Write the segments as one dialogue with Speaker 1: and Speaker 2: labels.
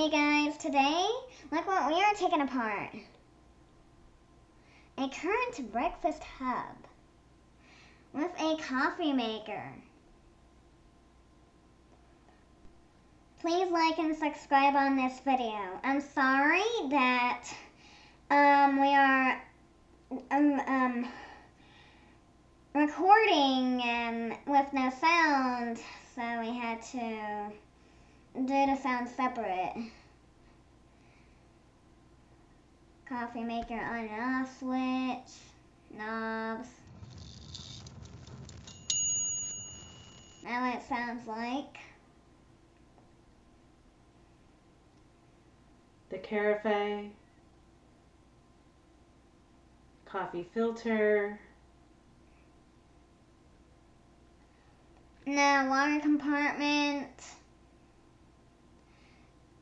Speaker 1: Hey guys, today, look what we are taking apart. A Courant Breakfast Hub with a coffee maker. Please like and subscribe on this video. I'm sorry that we are recording with no sound, so we had to do the sound separate. Coffee maker on and off switch, knobs. Now what it sounds like.
Speaker 2: The carafe, coffee filter.
Speaker 1: Now water compartment.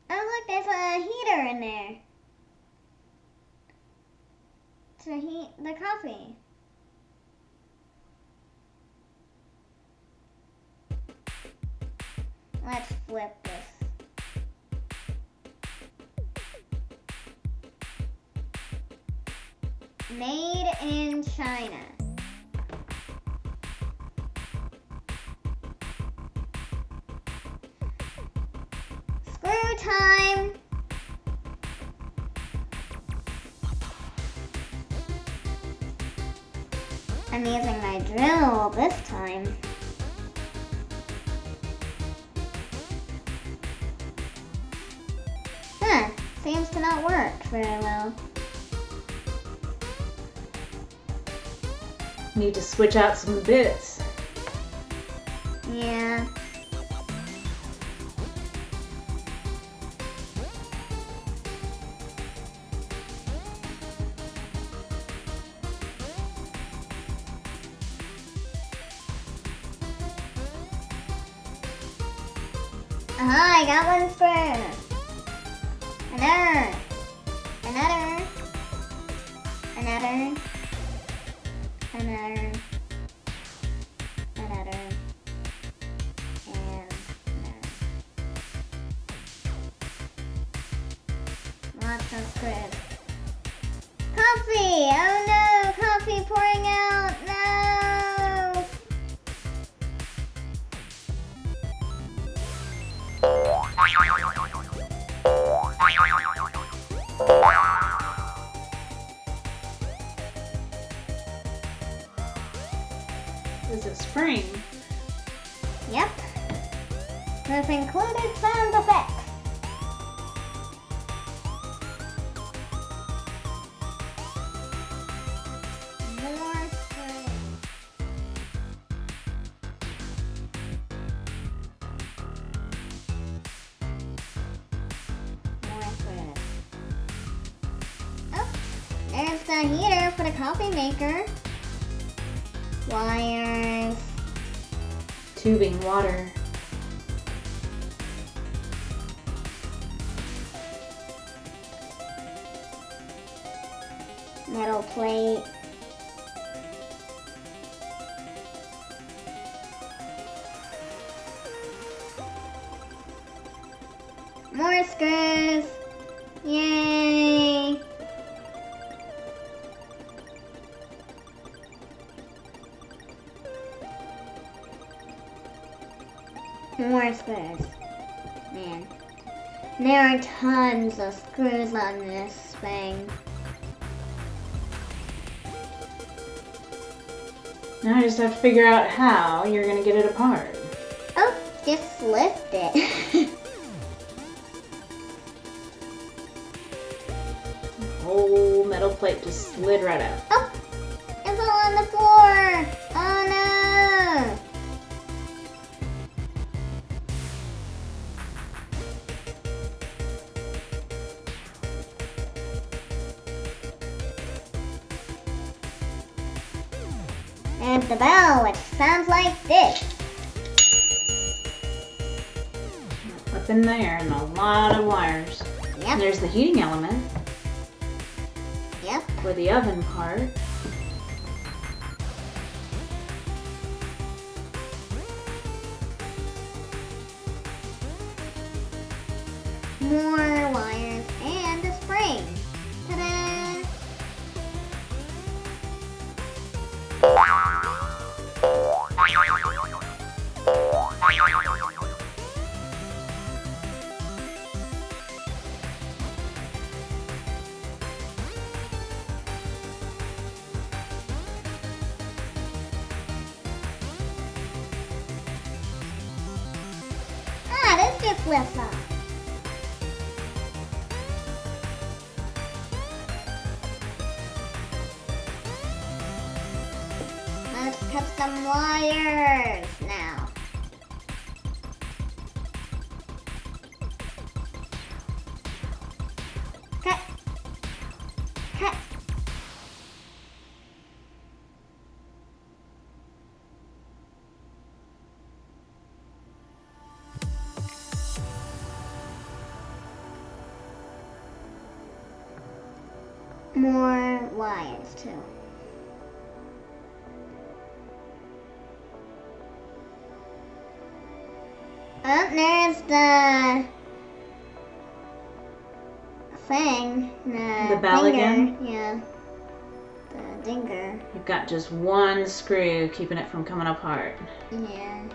Speaker 1: Oh look, there's a heater in there to heat the coffee. Let's flip this. Made in China. Screw time. I'm using my drill this time. Seems to not work very well.
Speaker 2: Need to switch out some bits.
Speaker 1: Yeah. I got one screw. Another, and another. Lots of screws. Coffee! Oh no! Coffee pouring out! No!
Speaker 2: This is a spring.
Speaker 1: Yep. With included sound effects. More screws. More screws. Oh, there's the heater for the coffee maker. Wires.
Speaker 2: Tubing water.
Speaker 1: Metal plate. More screws. Yay! More screws. Man. There are tons of screws on this thing.
Speaker 2: Now I just have to figure out how you're going to get it apart.
Speaker 1: Oh, just lift it.
Speaker 2: The whole metal plate just slid right out.
Speaker 1: Oh, it's all on the floor. Oh no. And the bell, which sounds like this.
Speaker 2: Up in there and a lot of wires.
Speaker 1: Yep.
Speaker 2: And there's the heating element.
Speaker 1: Yep.
Speaker 2: For the oven part.
Speaker 1: More just lifts off. Let's cut some wires now. Cut. Cut. More wires too. Oh, there's the thing.
Speaker 2: The bell
Speaker 1: dinger.
Speaker 2: again?
Speaker 1: Yeah. The dinger.
Speaker 2: You've got just one screw keeping it from coming apart.
Speaker 1: Yeah.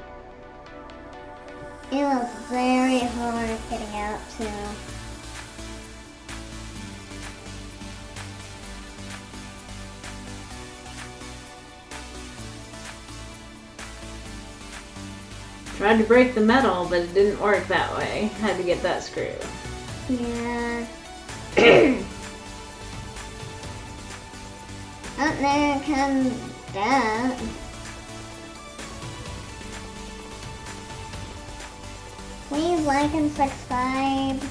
Speaker 1: It was very hard getting out too.
Speaker 2: Tried to break the metal, but it didn't work that way. Had to get that screw.
Speaker 1: Yeah. Oh, there comes that. Please like and subscribe.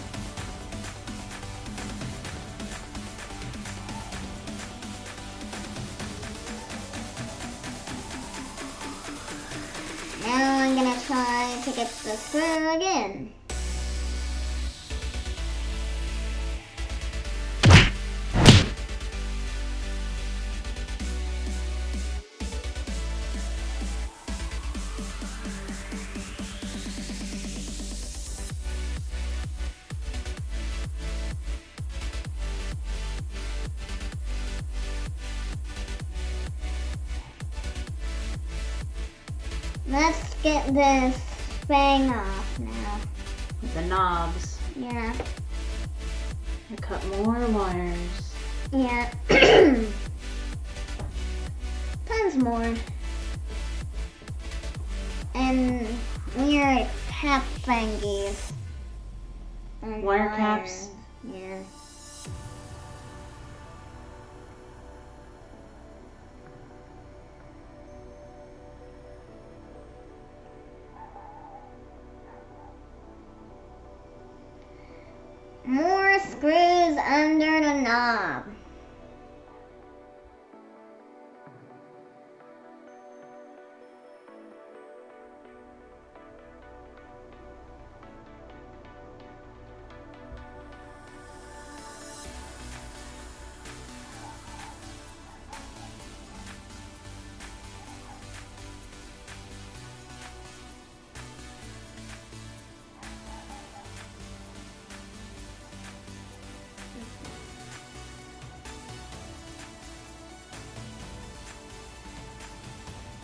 Speaker 1: Now I'm gonna try to get the screw again. Let's get this thing off now.
Speaker 2: With the knobs.
Speaker 1: Yeah.
Speaker 2: I cut more wires.
Speaker 1: Yeah. Tons more. And weird cap thingies. And
Speaker 2: Wire
Speaker 1: wires.
Speaker 2: caps?
Speaker 1: Yeah. More screws under the knob.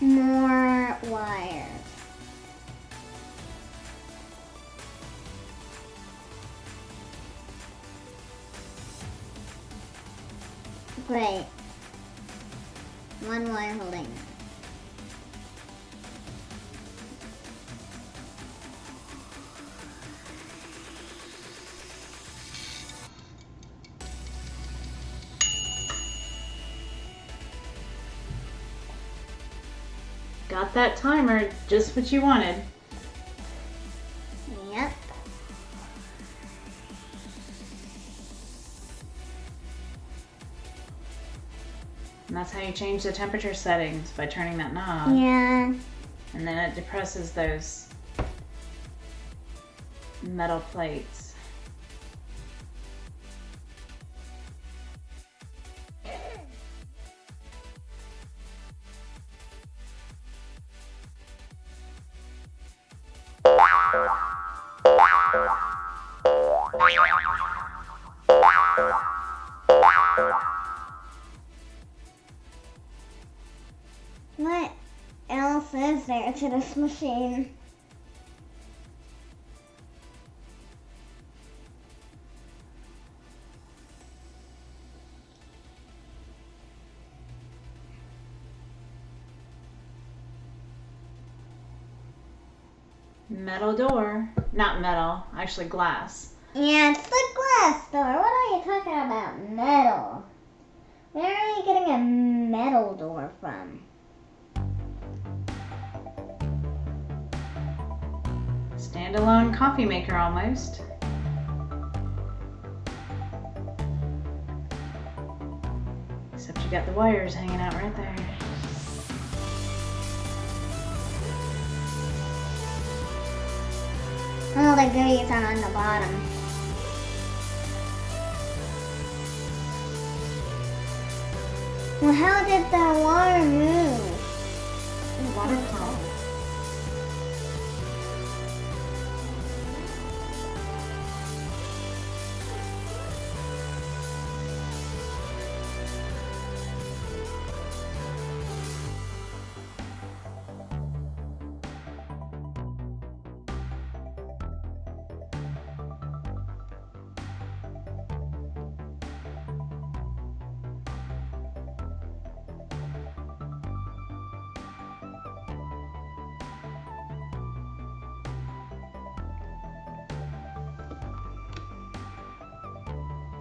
Speaker 1: More wires. Great. One wire holding.
Speaker 2: Got that timer, just what you wanted.
Speaker 1: Yep.
Speaker 2: And that's how you change the temperature settings, by turning that knob.
Speaker 1: Yeah.
Speaker 2: And then it depresses those metal plates.
Speaker 1: What else is there to this machine?
Speaker 2: Metal door. Not metal, actually glass.
Speaker 1: Yeah, it's the glass door. What are you talking about? Metal. Where are you getting a metal door from?
Speaker 2: Standalone coffee maker almost. Except you got the wires hanging out right there.
Speaker 1: All the goodies are on the bottom. Well, how did the water move?
Speaker 2: Water pump.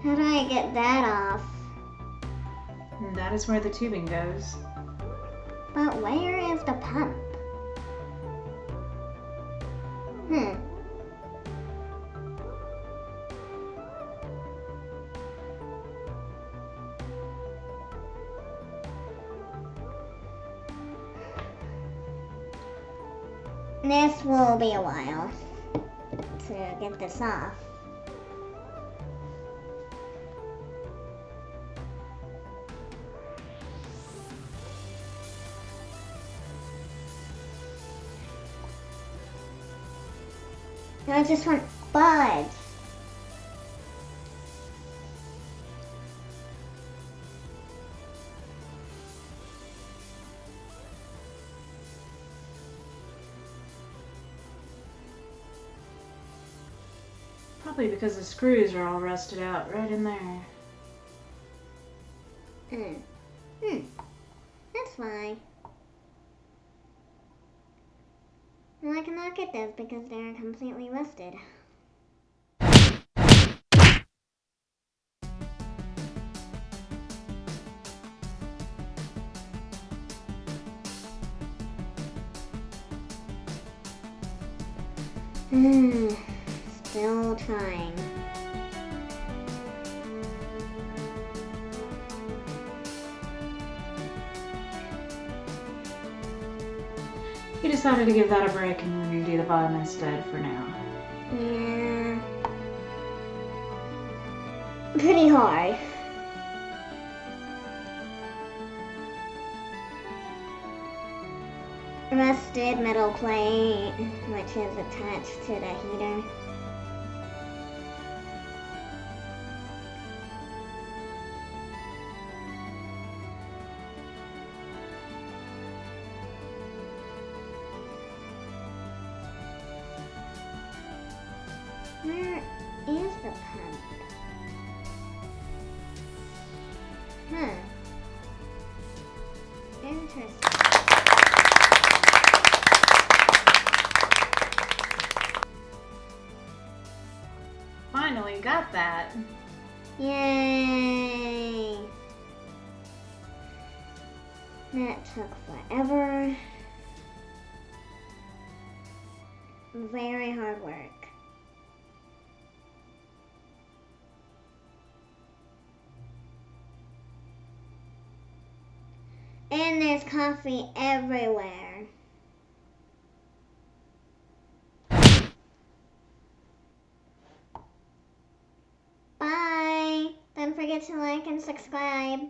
Speaker 1: How do I get that off?
Speaker 2: And that is where the tubing goes.
Speaker 1: But where is the pump? This will be a while to get this off. I just want budge.
Speaker 2: Probably because the screws are all rusted out right in there.
Speaker 1: That's fine. Well, I cannot get those because they're completely rusted. Still trying.
Speaker 2: He decided to give that a break and redo the bottom instead for now.
Speaker 1: Yeah. Pretty hard. Rusted metal plate, which is attached to the heater. Where is the pump? Interesting.
Speaker 2: Finally got that.
Speaker 1: Yay! That took forever. Very hard work. And there's coffee everywhere. Bye! Don't forget to like and subscribe.